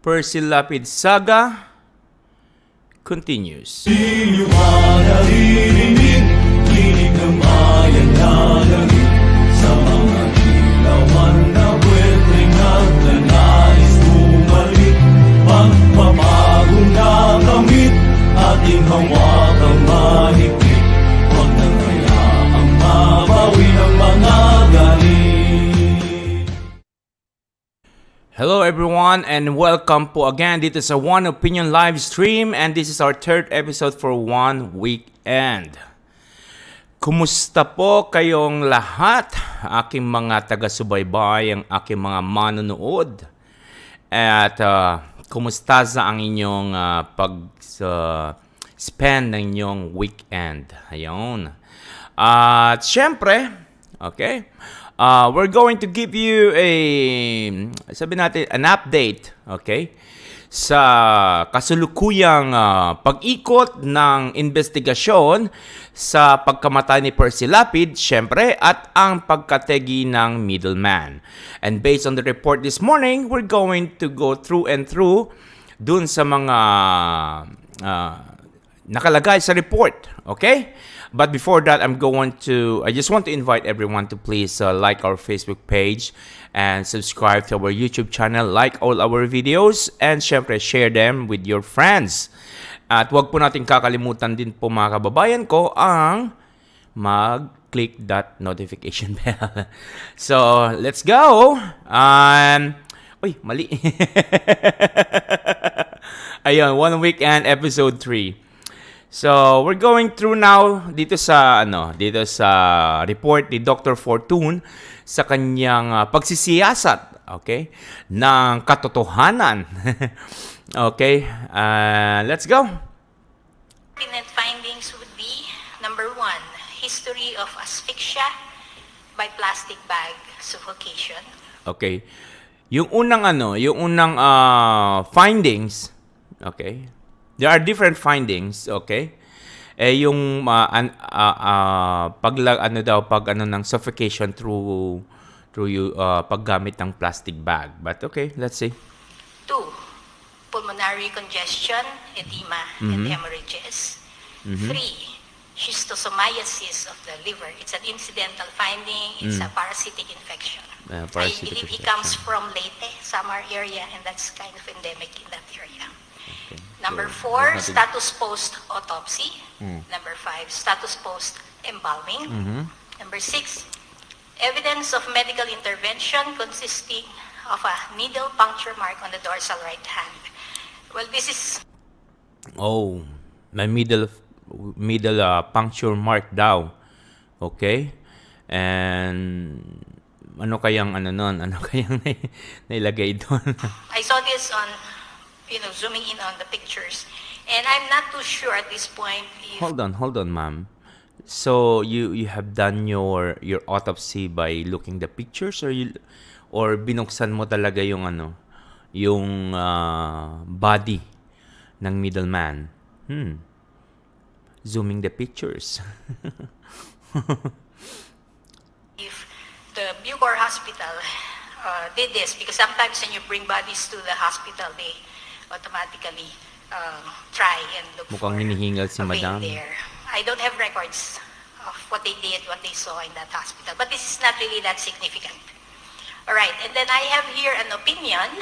Percy LAPID Saga continues. Di nyo ba naririnig, tinig ng bayan nalangit sa mga ilawan na buweteng nagnanais bumalik. Pagpapago na kamit, ating hawakang mahigpit. Huwag nang hayaang mabawi ng mga galit. Hello everyone and welcome po again dito sa One Opinion live stream, and this is our third episode for one weekend. Kumusta po kayong lahat, aking mga taga-subaybay, ang aking mga manonood, at kumusta sa ang inyong pag-spend ng inyong weekend. Ayun. At syempre, okay, we're going to give you an update, okay, sa kasulukuyang pag-ikot ng investigasyon sa pagkamatay ni Percy Lapid, syempre, at ang pagkategi ng Middleman. And based on the report this morning, we're going to go through dun sa mga nakalagay sa report, okay? But before that, I just want to invite everyone to please like our Facebook page and subscribe to our YouTube channel, like all our videos, and syempre share them with your friends. At wag po natin kakalimutan din po mga kababayan ko ang mag-click that notification bell. So, let's go! Uy, mali. Ayun, One Weekend Episode 3. So, we're going through now dito sa report ni Dr. Fortun sa kanyang pagsisiyasat, okay, ng katotohanan. Okay, let's go. Pertinent findings would be, number 1, history of asphyxia by plastic bag suffocation. Okay. Yung unang findings, okay? There are different findings, okay? Yung ng suffocation through paggamit ng plastic bag. But okay, let's see. 2, pulmonary congestion, edema, and hemorrhages. 3, schistosomiasis of the liver. It's an incidental finding. It's a parasitic infection. I believe he comes from Leyte, Samar area, and that's kind of endemic in that area. Okay. Number 4, status post autopsy. Number 5, status post embalming. Number 6, evidence of medical intervention consisting of a needle puncture mark on the dorsal right hand. Well, this is my middle puncture mark daw. Okay? And ano kayang nailagay doon? I saw this on, zooming in on the pictures, and I'm not too sure at this point if... Hold on, ma'am. So you have done your autopsy by looking the pictures, or binuksan mo talaga yung body ng Middleman? Zooming the pictures. If the Bucor Hospital did this, because sometimes when you bring bodies to the hospital, they automatically try and look Mukhang for hinihingal si a vein Madam. there. I don't have records of what they did, what they saw in that hospital, but this is not really that significant. All right, and then I have here an opinion,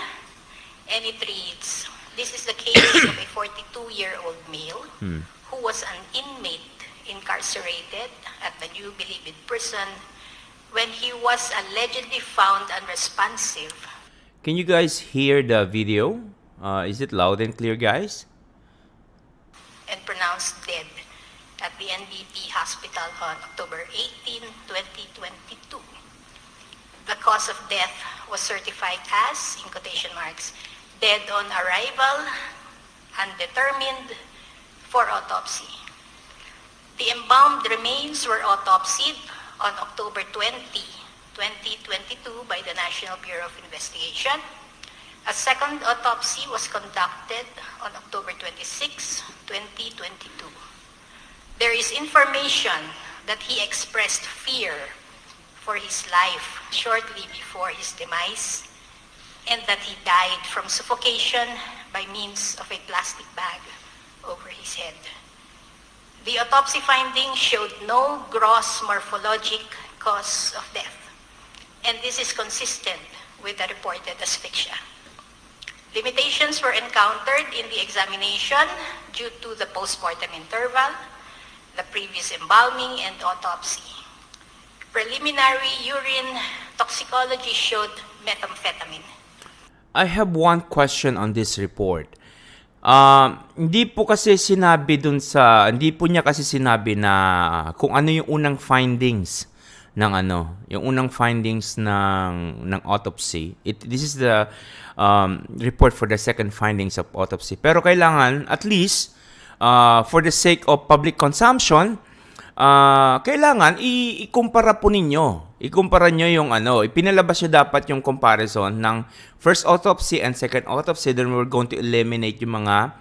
and it reads, this is the case of a 42-year-old male who was an inmate incarcerated at the New Bilibid prison when he was allegedly found unresponsive. Can you guys hear the video? Is it loud and clear, guys? And pronounced dead at the NBP hospital on October 18, 2022. The cause of death was certified as, in quotation marks, dead on arrival, undetermined, for autopsy. The embalmed remains were autopsied on October 20, 2022 by the National Bureau of Investigation. A second autopsy was conducted on October 26, 2022. There is information that he expressed fear for his life shortly before his demise and that he died from suffocation by means of a plastic bag over his head. The autopsy findings showed no gross morphologic cause of death, and this is consistent with the reported asphyxia. Limitations were encountered in the examination due to the postmortem interval, the previous embalming, and autopsy. Preliminary urine toxicology showed methamphetamine. I have one question on this report. Hindi po niya kasi sinabi na kung ano yung unang findings ng yung unang findings ng autopsy. This is the report for the second findings of autopsy. Pero kailangan at least for the sake of public consumption, kailangan ikumpara po ninyo. Ikumpara nyo yung ipinalabas nyo dapat yung comparison ng first autopsy and second autopsy. Then we're going to eliminate yung mga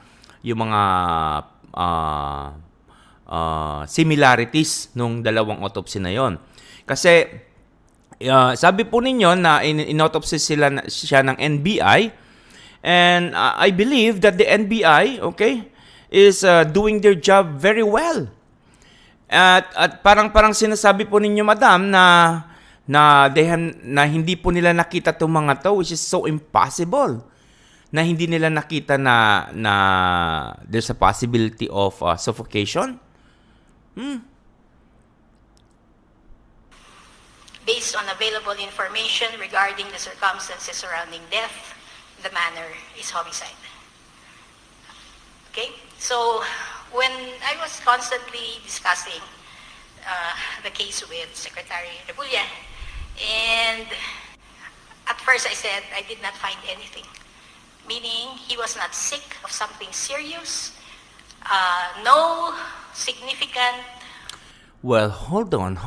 similarities nung dalawang autopsy na yon. Kasi sabi po ninyo na in-autopsy siya ng NBI, and I believe that the NBI, is doing their job very well. At parang sinasabi po ninyo, madam, na hindi po nila nakita itong mga to, which is so impossible. Na hindi nila nakita na there's a possibility of suffocation. Based on available information regarding the circumstances surrounding death, the manner is homicide. Okay? So, when I was constantly discussing the case with Secretary Remulla, and at first I said I did not find anything, meaning he was not sick of something serious, no significant... Well, hold on.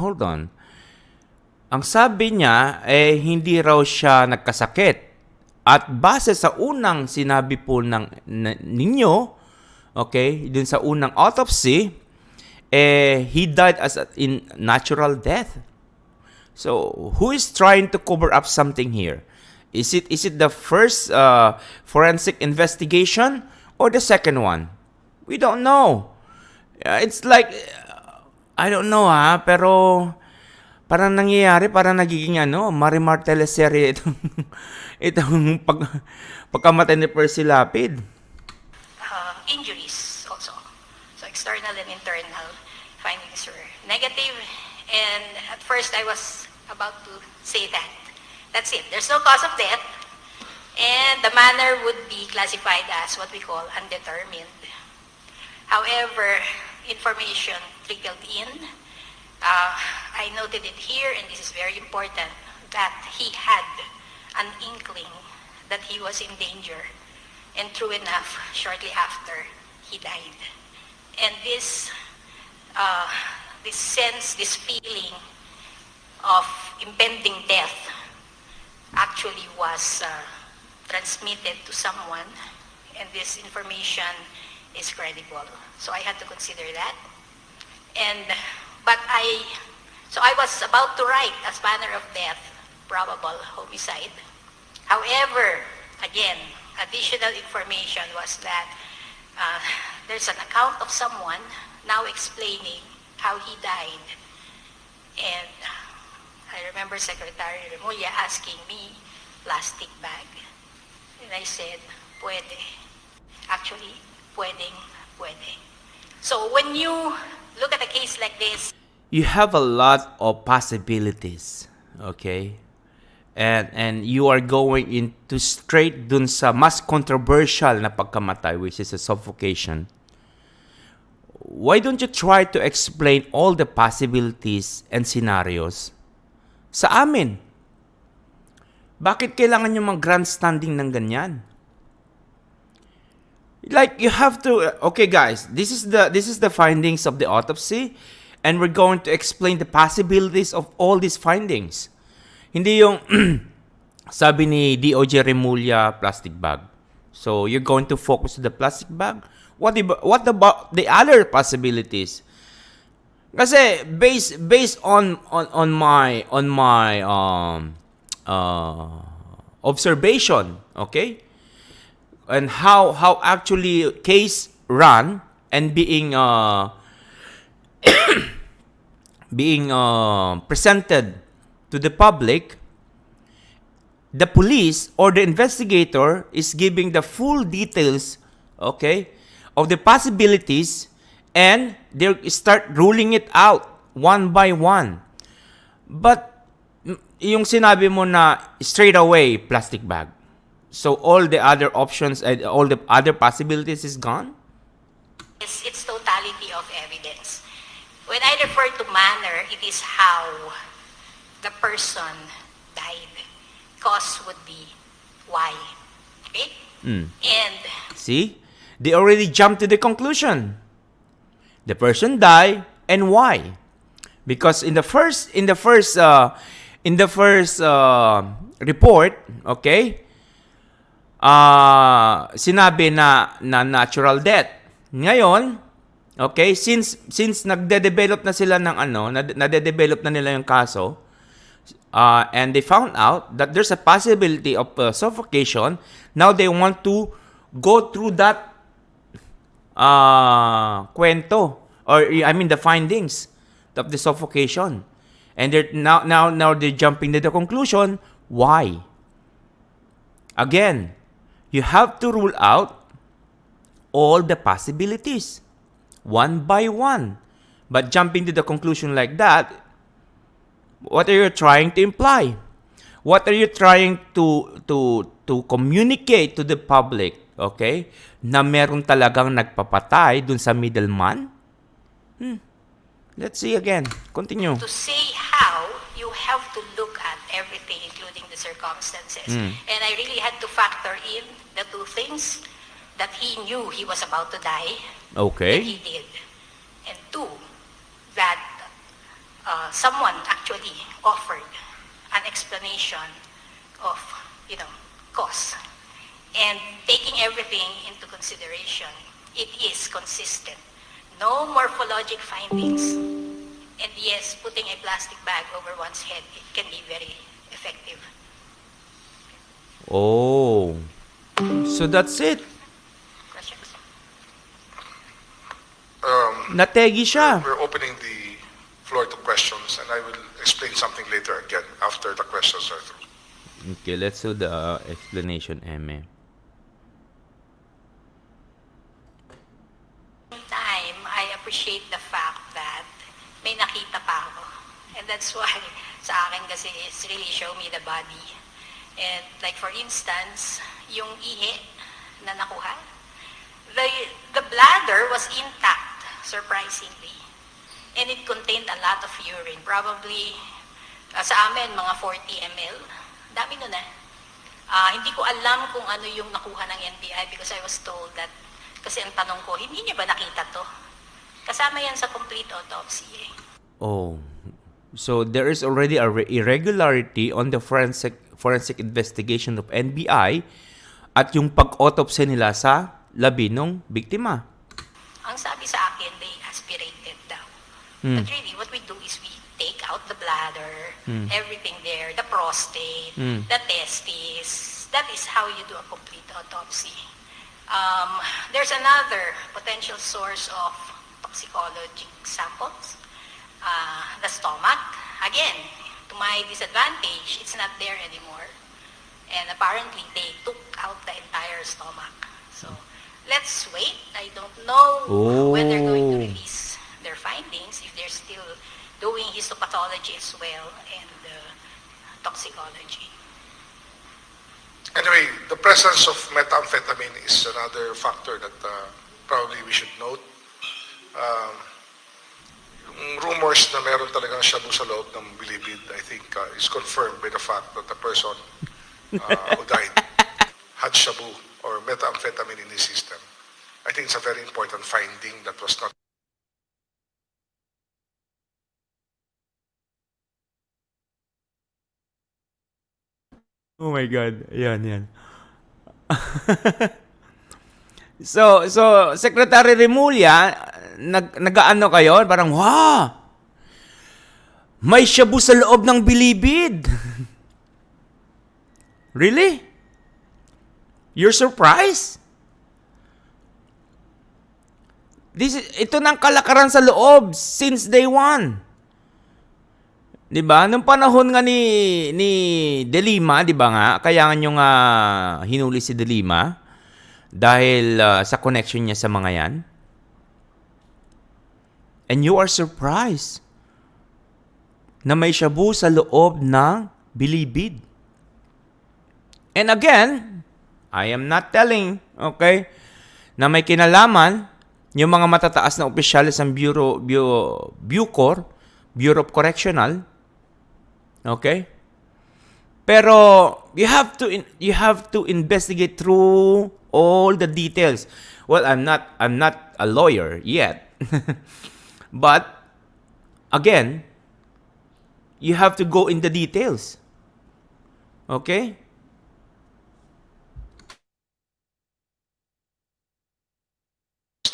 Ang sabi niya, hindi raw siya nagkasakit. At base sa unang sinabi po ninyo, dun sa unang autopsy, he died in natural death. So, who is trying to cover up something here? Is it the first forensic investigation or the second one? We don't know. It's like, I don't know pero parang nangyayari, parang nagiging Marimar teleserye itong pagkamatay ni Percy Lapid. Injuries also. So external and internal findings were negative, and at first I was about to say that. That's it. There's no cause of death, and the manner would be classified as what we call undetermined. However, information trickled in. I noted it here, and this is very important, that he had an inkling that he was in danger. And true enough, shortly after, he died. And this sense, this feeling of impending death actually was transmitted to someone, and this information is credible. So I had to consider that. So I was about to write as manner of death, probable homicide. However, again, additional information was that there's an account of someone now explaining how he died. And I remember Secretary Remulla asking me, plastic bag. And I said, pwede. Actually, pwede. So when you look at a case like this, you have a lot of possibilities, and you are going into straight dun sa mas controversial na pagkamatay, which is a suffocation. Why don't you try to explain all the possibilities and scenarios sa amin? Bakit kailangan yung mag-grandstanding ng ganyan? Like, you have to, guys, this is the findings of the autopsy, and we're going to explain the possibilities of all these findings. Hindi yung sabi ni DOJ Remulla, plastic bag. So you're going to focus on the plastic bag? What about the other possibilities? Kasi based on my observation, okay? And how actually case run and being presented to the public, the police or the investigator is giving the full details, okay, of the possibilities, and they start ruling it out one by one. But yung sinabi mo na straight away plastic bag, so all the other options and all the other possibilities is gone? It's totality of evidence. When I refer to manner, it is how the person died. Cause would be why. Okay? And See? They already jumped to the conclusion. The person died and why? Because in the first report, okay, sinabi na natural death. Ngayon, okay, since nagde-develop na sila ng nade-develop na nila yung kaso, and they found out that there's a possibility of suffocation, now they want to go through that kwento, or I mean the findings of the suffocation, and they're now they're jumping to the conclusion. Why? Again, you have to rule out all the possibilities one by one. But jumping to the conclusion like that, what are you trying to imply? What are you trying to communicate to the public? Okay? Na meron talagang nagpapatay dun sa middleman? Let's see again. Continue. to say how, you have to look at everything, including the circumstances. And I really had to factor in the two things, that he knew he was about to die, and Okay. he did. And two, that someone actually offered an explanation of, cause. And taking everything into consideration, it is consistent. No morphologic findings. And yes, putting a plastic bag over one's head, it can be very effective. Oh. So that's it. Questions? Nategi siya. We're opening the floor to questions, and I will explain something later again after the questions are through. Okay, let's do the explanation, Eme. Time, I appreciate the fact that may nakita pa ako. And that's why sa akin kasi is really show me the body. And like for instance, yung ihi na nakuha, the bladder was intact, surprisingly. And it contained a lot of urine. Probably, sa amin, mga 40 ml. Dami nun hindi ko alam kung ano yung nakuha ng NBI because I was told that, kasi ang tanong ko, hindi niya ba nakita to? Kasama yan sa complete autopsy eh. Oh. So there is already a irregularity on the forensic investigation of NBI at yung pag-autopsy nila sa labi ng biktima. Ang sabi sa akin, they aspirated daw. But really, what we do is we take out the bladder, everything there, the prostate, the testes. That is how you do a complete autopsy. There's another potential source of toxicology samples. The stomach. Again, to my disadvantage, it's not there anymore. And apparently, they took out the entire stomach. So, let's wait. I don't know when they're going to release their findings, if they're still doing histopathology as well, and toxicology. Anyway, the presence of methamphetamine is another factor that probably we should note. Yung rumors na meron talagang shabu sa loob ng bilibid, I think, is confirmed by the fact that the person who died had shabu or methamphetamine in his system. I think it's a very important finding that was not. Oh my God. Yan. So Secretary Remulla, nag-ano kayo? Parang, wow! May shabu sa loob ng bilibid. Really? You're surprised? Ito ng kalakaran sa loob since day one. 'Di ba? Nung panahon nga ni De Lima, 'di ba nga? Kaya nga yung hinuli si De Lima dahil sa connection niya sa mga 'yan. And you are surprised na may shabu sa loob ng bilibid. And again, I am not telling, okay, na may kinalaman yung mga matataas na opisyalis ng Bureau of Correctional. Okay? Pero you have to investigate through all the details. Well, I'm not a lawyer yet. But again, you have to go in the details. Okay?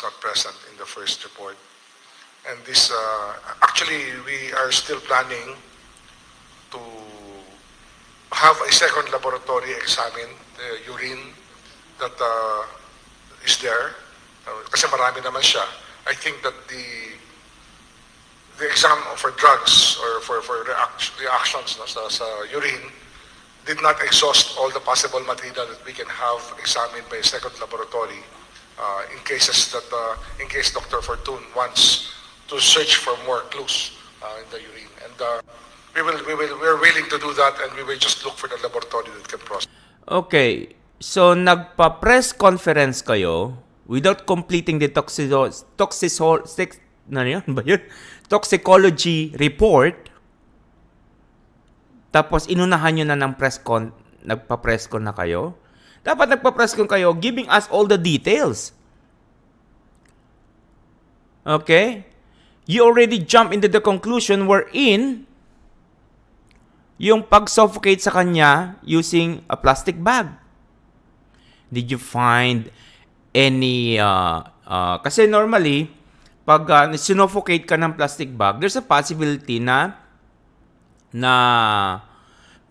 Not present in the first report. And this, actually, we are still planning to have a second laboratory examine the urine that is there. Kasi marami naman siya. I think that the exam for drugs or for reactions sa urine did not exhaust all the possible material that we can have examined by a second laboratory. In case Dr. Fortun wants to search for more clues in the urine, and we're willing to do that, and we will just look for the laboratory that can process. Okay, so nagpa-press conference kayo without completing the toxicology report. Tapos inunahan nyo na ng nagpa-press con na kayo. Dapat nagpa-press con kayo giving us all the details. Okay? You already jump into the conclusion wherein yung pag-suffocate sa kanya using a plastic bag. Did you find any... kasi normally, pag sinuffocate ka ng plastic bag, there's a possibility na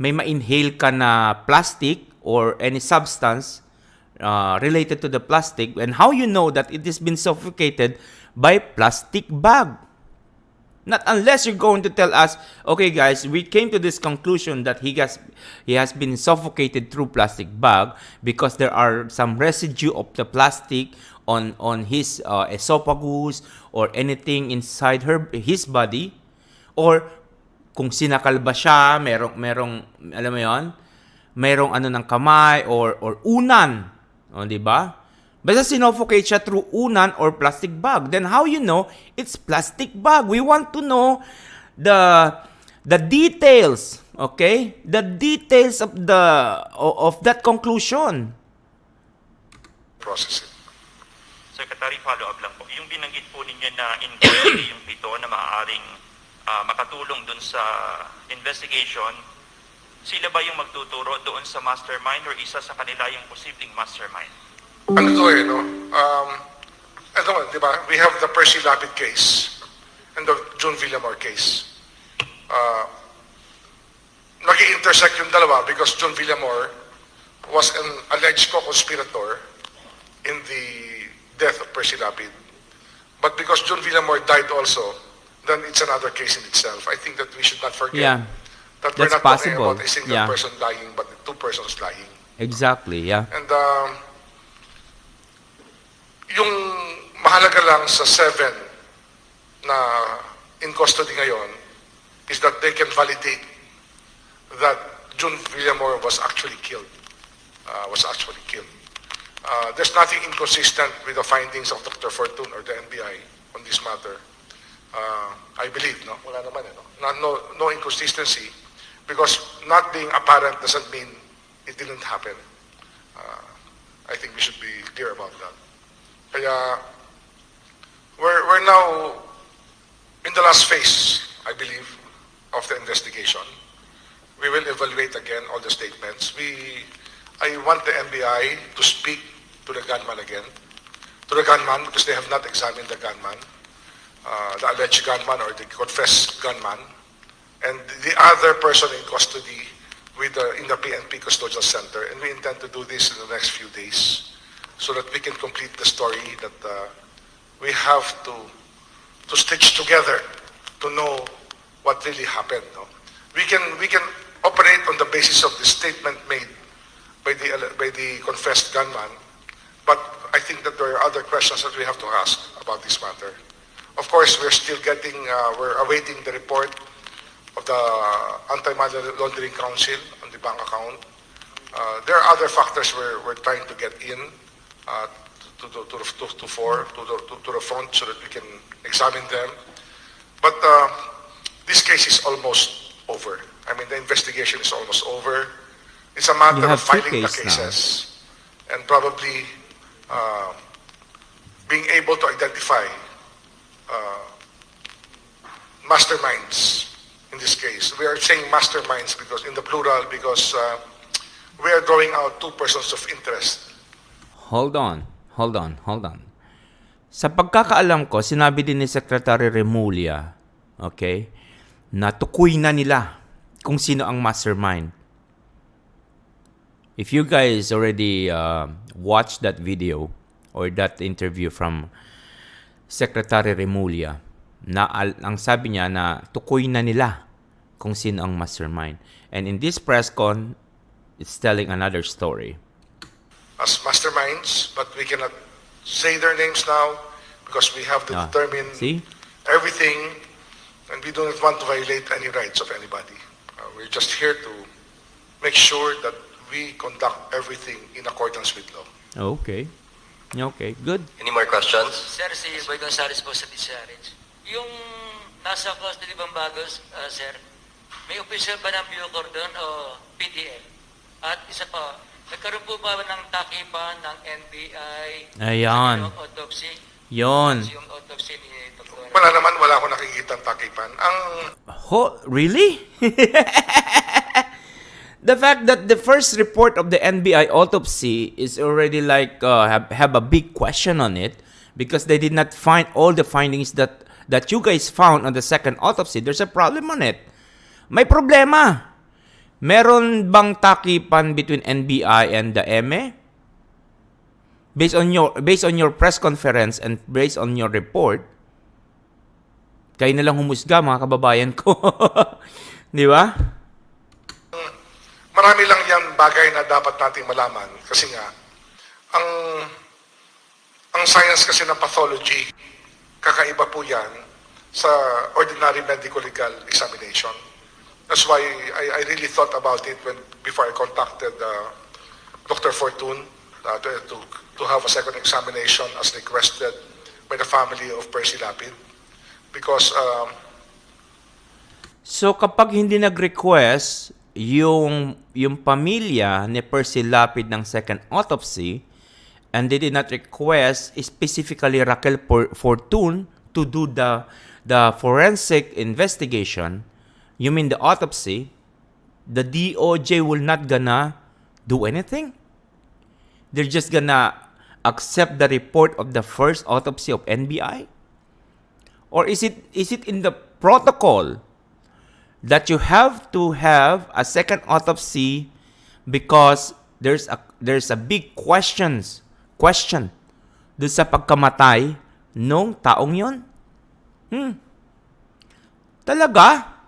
may ma-inhale ka na plastic or any substance related to the plastic, and how you know that it has been suffocated by plastic bag. Not unless you're going to tell us, okay guys, we came to this conclusion that he has been suffocated through plastic bag because there are some residue of the plastic on his esophagus or anything inside his body, or kung sinakal ba siya, merong alam mo 'yon, merong ano ng kamay or unan, o di ba? Basta sinuffocate siya through unan or plastic bag. Then how you know it's plastic bag? We want to know the details, okay? The details of that conclusion. Process it. Secretary, follow-up lang po. Yung binanggit po ninyo na inquiry, yung pito na maaaring makatulong dun sa investigation, sila ba yung magtuturo doon sa mastermind or isa sa kanila yung posibleng mastermind? Ano to no? Di ba? We have the Percy LAPID case and the June Villamor case. Nag-intersect yung dalawa because June Villamor was an alleged co-conspirator in the death of Percy LAPID. But because June Villamor died also, then it's another case in itself. I think that we should not forget that we're that's not talking possible. about a single person lying, but two persons lying. Exactly, yeah. And yung mahalaga lang sa 7 na in custody ngayon is that they can validate that June Villamor was actually killed. There's nothing inconsistent with the findings of Dr. Fortun or the NBI on this matter. I believe, no? Wala naman, no inconsistency, because not being apparent doesn't mean it didn't happen. I think we should be clear about that. Kaya, we're now in the last phase, I believe, of the investigation. We will evaluate again all the statements. I want the NBI to speak to the gunman again, because they have not examined the gunman, the alleged gunman or the confessed gunman, and the other person in custody with in the PNP Custodial Center, and we intend to do this in the next few days so that we can complete the story that we have to stitch together to know what really happened. No? We can operate on the basis of the statement made by the confessed gunman, but I think that there are other questions that we have to ask about this matter. Of course, we're awaiting the report of the Anti-Money Laundering Council on the bank account. There are other factors we're trying to get in to the front so that we can examine them. But this case is almost over. I mean, the investigation is almost over. It's a matter of filing the cases and probably being able to identify masterminds in this case. We are saying masterminds because in the plural because we are drawing out two persons of interest. Hold on. Sa pagkakaalam ko, sinabi din ni Secretary Remulla, okay, na tukoy na nila kung sino ang mastermind. If you guys already watched that video or that interview from Secretary Remulla, ang sabi niya na tukoy na nila kung sino ang mastermind. And in this press con, it's telling another story. As masterminds, but we cannot say their names now because we have to determine everything, and we do not want to violate any rights of anybody. We're just here to make sure that we conduct everything in accordance with law. Okay, good. Any more questions? Sir, si Boy Gonzales po sa Discharge. Yung nasa custody bang bagos, sir, may official ba ng Bucor doon o PDL? At isa pa, nagkaroon po ba ng takipan ng NBI? Ayan. Yung autopsy? Yon. Yung autopsy ni Dr. Wala akong nakikita takipan. Really? The fact that the first report of the NBI autopsy is already like have a big question on it because they did not find all the findings that you guys found on the second autopsy. There's a problem on it. May problema. Meron bang takipan between NBI and the ME? Based on your press conference and based on your report, kayo na lang humusga, mga kababayan ko. Di ba? Marami lang yan bagay na dapat nating malaman kasi nga ang science kasi ng pathology kakaiba po yan sa ordinary medical legal examination. That's why I really thought about it before I contacted Dr. Fortun to have a second examination as requested by the family of Percy Lapid because so kapag hindi nag-request yung pamilya ni Percy Lapid ng second autopsy and they did not request specifically Raquel Fortun to do the forensic investigation, you mean the autopsy, the DOJ will not gonna do anything? They're just gonna accept the report of the first autopsy of NBI? Or is it in the protocol that you have to have a second autopsy because there's a big question doon sa pagkamatay nung taong yon? Talaga?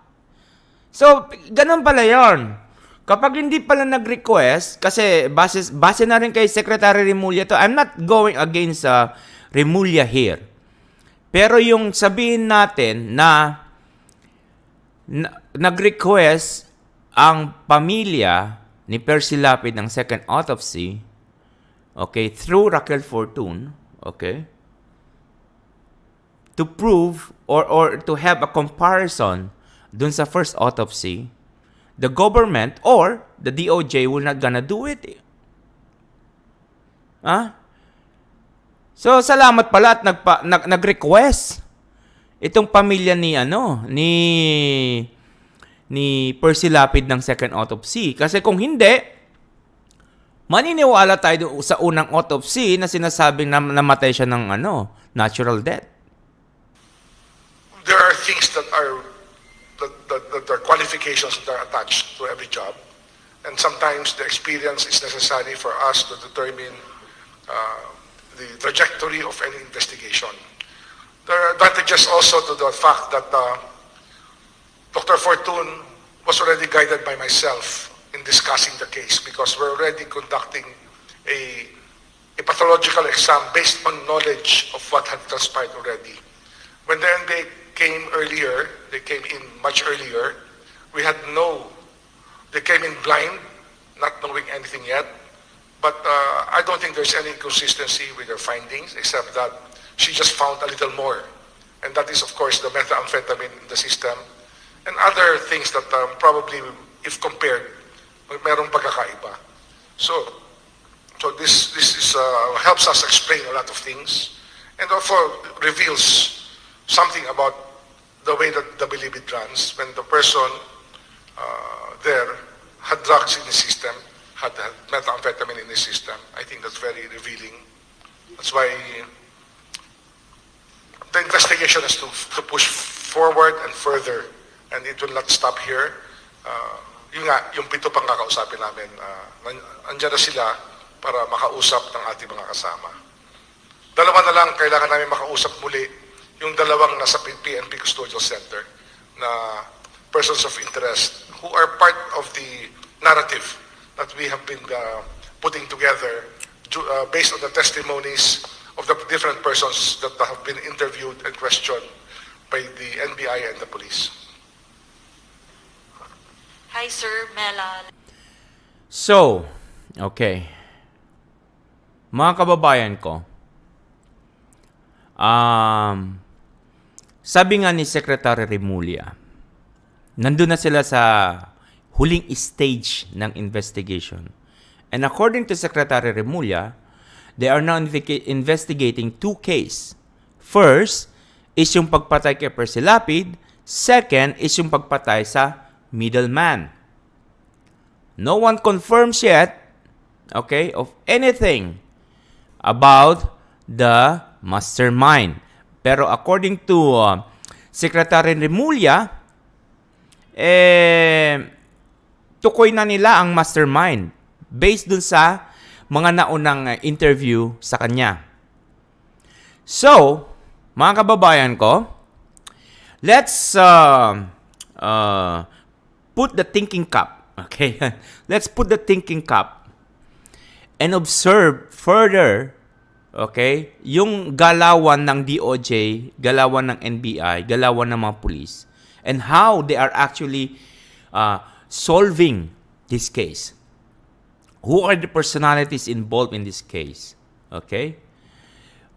So, ganun pala yon. Kapag hindi pala nag-request, kasi base na rin kay Secretary Remulla to, I'm not going against Remulla here. Pero yung sabihin natin na nag-request ang pamilya ni Percy Lapid ng second autopsy, okay, through Raquel Fortun, okay, to prove or to have a comparison dun sa first autopsy, the government or the DOJ will not gonna do it. So, salamat pala at nag-request itong pamilya ni Percy Lapid ng second autopsy. Kasi kung hindi, maniniwala tayo sa unang autopsy na sinasabing namatay siya ng natural death. there are things that are qualifications that are attached to every job. and sometimes the experience is necessary for us to determine the trajectory of any investigation. There are advantages also to the fact that Dr. Fortun was already guided by myself in discussing the case because we're already conducting a pathological exam based on knowledge of what had transpired already. When the NBA came earlier, they came in much earlier, they came in blind, not knowing anything yet. But I don't think there's any inconsistency with their findings, except that she just found a little more. And that is, of course, the methamphetamine in the system and other things that probably, if compared, merong pagkakaiba. So this is, helps us explain a lot of things and also reveals something about the way that the Bilibid runs when the person there had drugs in the system, had methamphetamine in the system. I think that's very revealing. That's why the investigation is to push forward and further, and it will not stop here. Yung nga, yung 7 pang kakausapin namin, andyan na sila para makausap ng ating mga kasama. 2 na lang kailangan namin makausap muli, yung 2 nasa PNP Custodial Center na persons of interest who are part of the narrative that we have been putting together based on the testimonies of the different persons that have been interviewed and questioned by the NBI and the police. Hi, Sir Mela. So, okay. Mga kababayan ko, sabi nga ni Secretary Remulla, nandun na sila sa huling stage ng investigation. And according to Secretary Remulla, they are now investigating 2 cases. First is yung pagpatay kay Percy Lapid. Second is yung pagpatay sa Middleman. No one confirms yet, okay, of anything about the mastermind. Pero according to Secretary Remulla, tukoy na nila ang mastermind based dun sa mga naunang interview sa kanya. So, mga kababayan ko, let's put the thinking cap. Okay? Let's put the thinking cap and observe further, okay, yung galawan ng DOJ, galawan ng NBI, galawan ng mga police, and how they are actually solving this case. Who are the personalities involved in this case? Okay?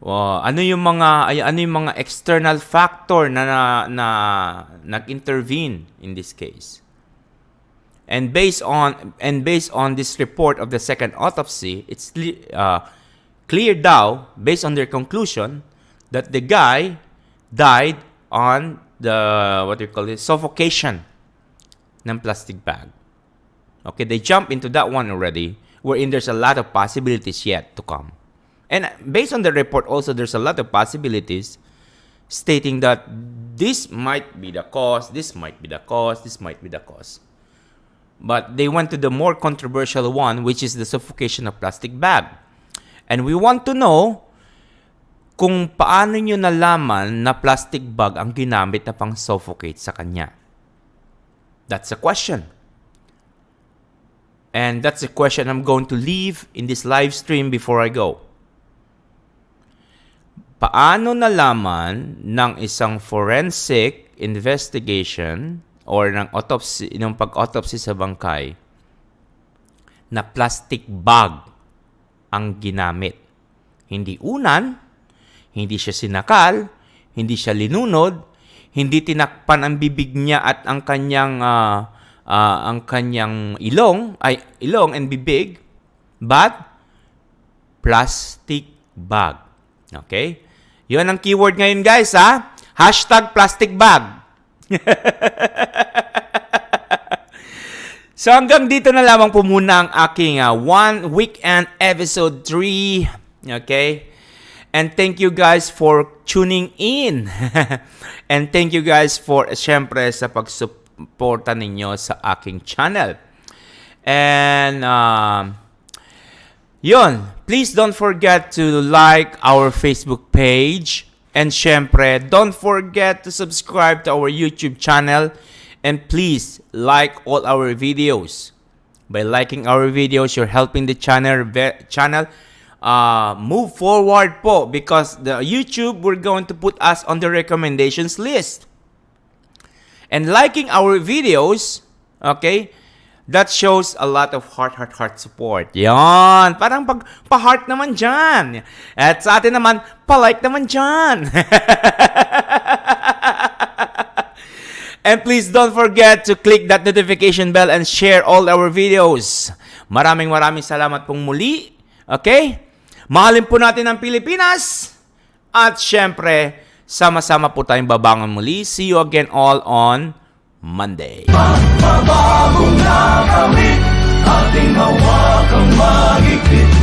Ano yung mga external factor na nag-intervene in this case? And based on this report of the second autopsy, it's clear daw based on their conclusion that the guy died on the suffocation ng plastic bag. Okay, they jump into that one already, wherein there's a lot of possibilities yet to come. And based on the report also, there's a lot of possibilities stating that this might be the cause, this might be the cause, this might be the cause. But they went to the more controversial one, which is the suffocation of plastic bag. And we want to know kung paano nyo nalaman na plastic bag ang ginamit na pang-suffocate sa kanya. That's a question. And that's a question I'm going to leave in this live stream before I go. Paano nalaman ng isang forensic investigation or ng autopsy, ng pag-autopsy sa bangkay na plastic bag ang ginamit? Hindi unan, hindi siya sinakal, hindi siya linunod, hindi tinakpan ang bibig niya at ang kanyang ilong and bibig, but plastic bag. Okay? Yun ang keyword ngayon, guys, ha? Hashtag plastic bag. So hanggang dito na lamang po muna ang aking One Weekend Episode 3. Okay? And thank you guys for tuning in. And thank you guys for, syempre, sa pagsuporta ninyo sa aking channel. And yun, please don't forget to like our Facebook page. And syempre, don't forget to subscribe to our YouTube channel. And please like all our videos. By liking our videos, you're helping the channel move forward po, because the YouTube, we're going to put us on the recommendations list. And liking our videos, okay, that shows a lot of heart support. Yan. Parang pa-heart naman dyan. At sa atin naman, pa-like naman dyan. And please don't forget to click that notification bell and share all our videos. Maraming salamat pong muli. Okay? Mahalin po natin ang Pilipinas. At syempre, sama-sama po tayong babangon muli. See you again all on Monday. Magbabagong na kami, ating hawakang mahigpit.